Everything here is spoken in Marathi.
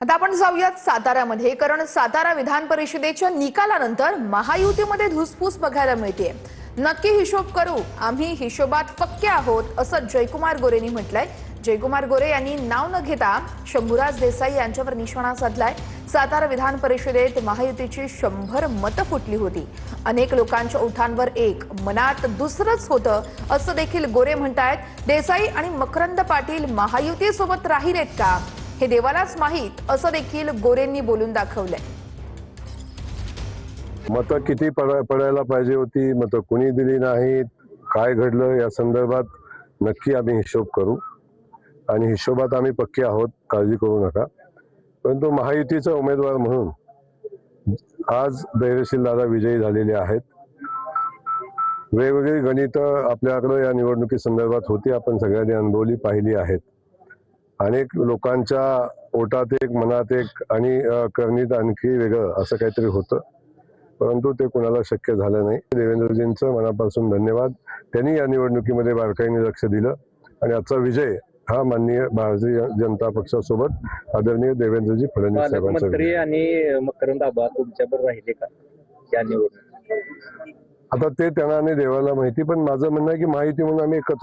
आता आपण जाऊयात साताऱ्यामध्ये, कारण सातारा विधान परिषदेच्या निकालानंतर महायुतीमध्ये धुसफूस बघायला मिळते। नक्की हिशोब करू, आम्ही हिशोबात पक्के आहोत, असं जयकुमार गोरेंनी म्हटलंय। जयकुमार गोरे यांनी नाव न घेता शंभूराज देसाई यांच्यावर निशाणा साधलाय। सातारा विधान परिषदेत महायुतीची 100 मतं फुटली होती। अनेक लोकांच्या ओठांवर एक, मनात दुसरंच होतं, असं देखील गोरे म्हणतायत। देसाई आणि मकरंद पाटील महायुती सोबत राहिलेत का, हे देवालाच माहीत, असं देखील गोरेंनी बोलून दाखवलंय। मतं किती पडायला पाहिजे होती, मतं कुणी दिली नाहीत, काय घडलं या संदर्भात नक्की आम्ही हिशोब करू आणि हिशोबात आम्ही पक्के आहोत, काळजी करू नका। परंतु महायुतीचा उमेदवार म्हणून आज धैर्यशील दादा विजयी झालेले आहेत। वेगवेगळी गणितं आपल्याकडे या निवडणुकी संदर्भात होती, आपण सगळ्यांनी अनुभवली पाहिली आहेत। अनेक लोकांच्या ओटात एक, मनात एक आणि करणीत आणखी वेगळं असं काहीतरी होतं, परंतु ते कोणाला शक्य झालं नाही। देवेंद्रजींचं मनापासून धन्यवाद, त्यांनी या निवडणुकीमध्ये बारकाईने लक्ष दिलं आणि आजचा विजय हा माननीय भारतीय जनता पक्षासोबत आदरणीय देवेंद्रजी फडणवीस साहेबांचा मंत्री आणि मकरंद आबा तुमच्याबरोबर राहिले का या निवडणुकीत? आता ते त्यांना आणि देवाला माहिती, पण माझं म्हणणं आहे की माहिती म्हणून आम्ही एकत्र